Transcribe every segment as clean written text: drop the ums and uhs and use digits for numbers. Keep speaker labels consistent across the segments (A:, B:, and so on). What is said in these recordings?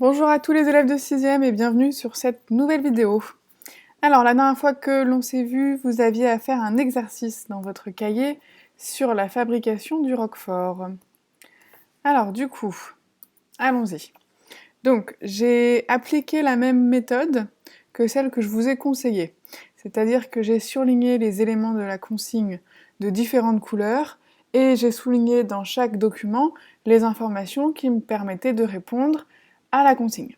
A: Bonjour à tous les élèves de 6e et bienvenue sur cette nouvelle vidéo. Alors la dernière fois que l'on s'est vu, vous aviez à faire un exercice dans votre cahier sur la fabrication du roquefort. Alors du coup, allons-y. Donc j'ai appliqué la même méthode que celle que je vous ai conseillée. C'est-à-dire que j'ai surligné les éléments de la consigne de différentes couleurs et j'ai souligné dans chaque document les informations qui me permettaient de répondre à la consigne.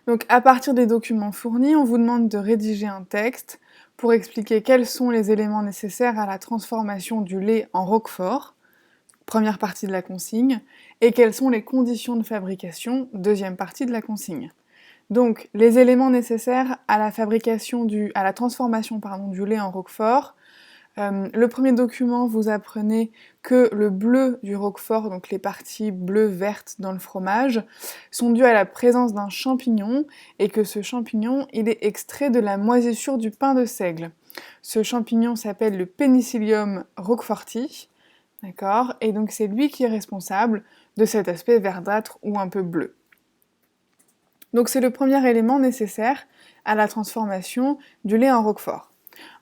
A: Donc à partir des documents fournis, on vous demande de rédiger un texte pour expliquer quels sont les éléments nécessaires à la transformation du lait en roquefort, première partie de la consigne, et quelles sont les conditions de fabrication, deuxième partie de la consigne. Donc les éléments nécessaires à la transformation du lait en roquefort. Le premier document, vous apprenez que le bleu du roquefort, donc les parties bleues-vertes dans le fromage, sont dues à la présence d'un champignon et que ce champignon, il est extrait de la moisissure du pain de seigle. Ce champignon s'appelle le Penicillium roqueforti, d'accord? Et donc c'est lui qui est responsable de cet aspect verdâtre ou un peu bleu. Donc c'est le premier élément nécessaire à la transformation du lait en roquefort.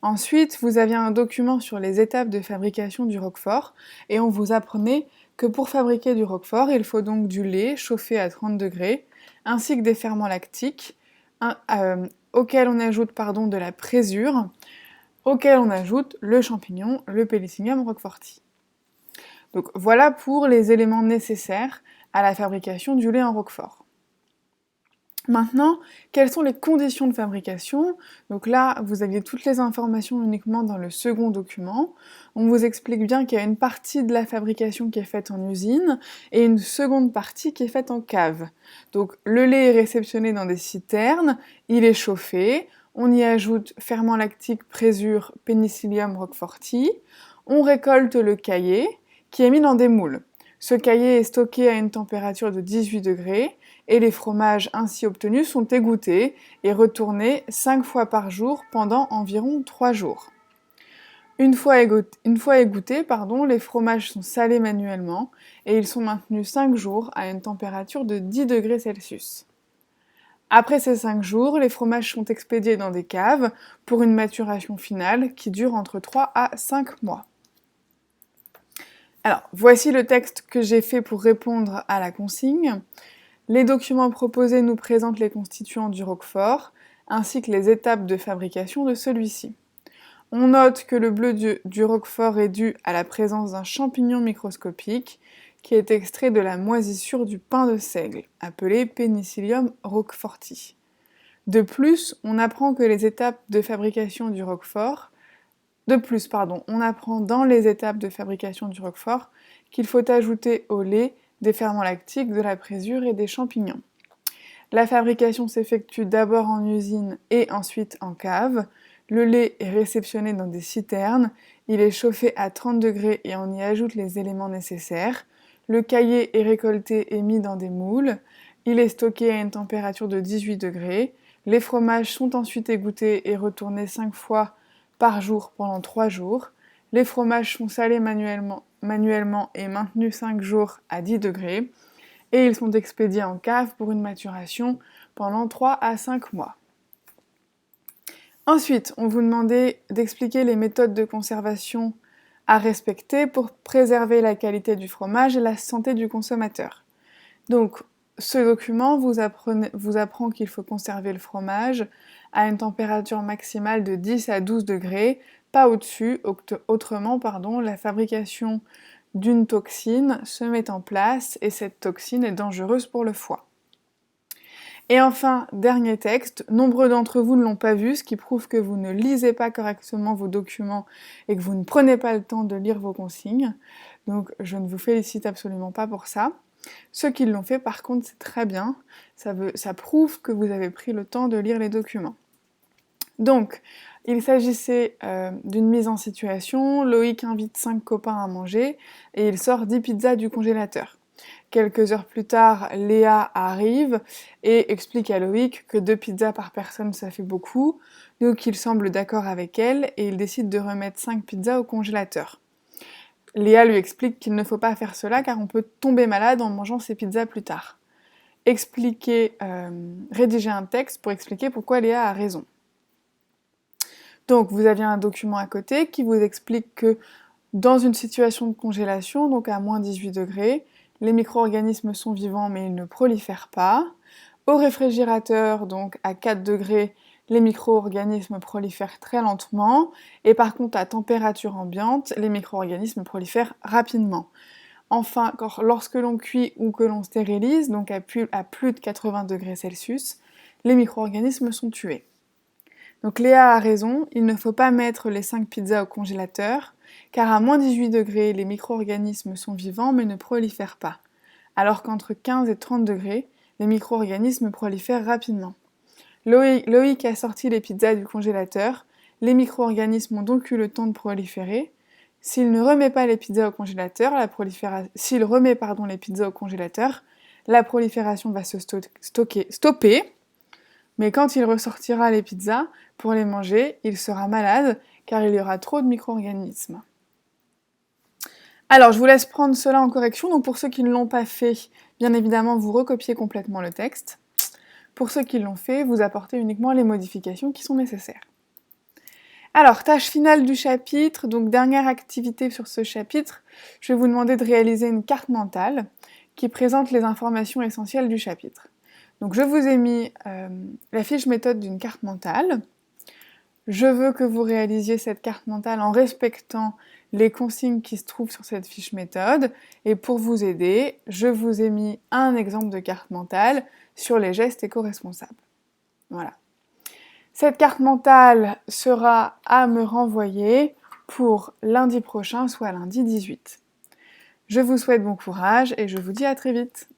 A: Ensuite, vous aviez un document sur les étapes de fabrication du roquefort et on vous apprenait que pour fabriquer du roquefort, il faut donc du lait chauffé à 30 degrés, ainsi que des ferments lactiques, auxquels on ajoute de la présure, auquel on ajoute le champignon, le Penicillium roqueforti. Donc voilà pour les éléments nécessaires à la fabrication du lait en roquefort. Maintenant, quelles sont les conditions de fabrication? Donc là, vous aviez toutes les informations uniquement dans le second document. On vous explique bien qu'il y a une partie de la fabrication qui est faite en usine et une seconde partie qui est faite en cave. Donc le lait est réceptionné dans des citernes, il est chauffé, on y ajoute ferment lactique, présure, Penicillium roqueforti, on récolte le caillé qui est mis dans des moules. Ce caillé est stocké à une température de 18 degrés et les fromages ainsi obtenus sont égouttés et retournés 5 fois par jour pendant environ 3 jours. Une fois égouttés, les fromages sont salés manuellement et ils sont maintenus 5 jours à une température de 10 degrés Celsius. Après ces 5 jours, les fromages sont expédiés dans des caves pour une maturation finale qui dure entre 3 à 5 mois. Alors, voici le texte que j'ai fait pour répondre à la consigne. Les documents proposés nous présentent les constituants du roquefort, ainsi que les étapes de fabrication de celui-ci. On note que le bleu du roquefort est dû à la présence d'un champignon microscopique qui est extrait de la moisissure du pain de seigle, appelé Penicillium roqueforti. De plus, on apprend que les étapes de fabrication du roquefort on apprend dans les étapes de fabrication du roquefort qu'il faut ajouter au lait des ferments lactiques, de la présure et des champignons. La fabrication s'effectue d'abord en usine et ensuite en cave. Le lait est réceptionné dans des citernes, il est chauffé à 30 degrés et on y ajoute les éléments nécessaires. Le caillé est récolté et mis dans des moules. Il est stocké à une température de 18 degrés. Les fromages sont ensuite égouttés et retournés 5 fois par jour pendant 3 jours. Les fromages sont salés manuellement et maintenus 5 jours à 10 degrés. Et ils sont expédiés en cave pour une maturation pendant 3 à 5 mois. Ensuite, on vous demandait d'expliquer les méthodes de conservation à respecter pour préserver la qualité du fromage et la santé du consommateur. Donc, ce document vous apprend qu'il faut conserver le fromage à une température maximale de 10 à 12 degrés, pas au-dessus, autrement, la fabrication d'une toxine se met en place et cette toxine est dangereuse pour le foie. Et enfin, dernier texte, nombreux d'entre vous ne l'ont pas vu, ce qui prouve que vous ne lisez pas correctement vos documents et que vous ne prenez pas le temps de lire vos consignes. Donc je ne vous félicite absolument pas pour ça. Ceux qui l'ont fait, par contre, c'est très bien. Ça prouve que vous avez pris le temps de lire les documents. Donc, il s'agissait d'une mise en situation. Loïc invite 5 copains à manger et il sort 10 pizzas du congélateur. Quelques heures plus tard, Léa arrive et explique à Loïc que 2 pizzas par personne ça fait beaucoup, donc il semble d'accord avec elle et il décide de remettre 5 pizzas au congélateur. Léa lui explique qu'il ne faut pas faire cela car on peut tomber malade en mangeant ces pizzas plus tard. rédiger un texte pour expliquer pourquoi Léa a raison. Donc vous aviez un document à côté qui vous explique que dans une situation de congélation, donc à moins 18 degrés, les micro-organismes sont vivants mais ils ne prolifèrent pas. Au réfrigérateur, donc à 4 degrés, les micro-organismes prolifèrent très lentement, et par contre à température ambiante, les micro-organismes prolifèrent rapidement. Enfin, lorsque l'on cuit ou que l'on stérilise, donc à plus de 80 degrés Celsius, les micro-organismes sont tués. Donc Léa a raison, il ne faut pas mettre les 5 pizzas au congélateur, car à moins 18 degrés, les micro-organismes sont vivants mais ne prolifèrent pas, alors qu'entre 15 et 30 degrés, les micro-organismes prolifèrent rapidement. Loïc a sorti les pizzas du congélateur, les micro-organismes ont donc eu le temps de proliférer. S'il ne remet pas les pizzas au congélateur, les pizzas au congélateur, la prolifération va se stopper, mais quand il ressortira les pizzas pour les manger, il sera malade car il y aura trop de micro-organismes. Alors, je vous laisse prendre cela en correction. Donc pour ceux qui ne l'ont pas fait, bien évidemment, vous recopiez complètement le texte. Pour ceux qui l'ont fait, vous apportez uniquement les modifications qui sont nécessaires. Alors, tâche finale du chapitre, donc dernière activité sur ce chapitre, je vais vous demander de réaliser une carte mentale qui présente les informations essentielles du chapitre. Donc je vous ai mis la fiche méthode d'une carte mentale. Je veux que vous réalisiez cette carte mentale en respectant les consignes qui se trouvent sur cette fiche méthode. Et pour vous aider, je vous ai mis un exemple de carte mentale sur les gestes éco-responsables. Voilà. Cette carte mentale sera à me renvoyer pour lundi prochain, soit lundi 18. Je vous souhaite bon courage et je vous dis à très vite.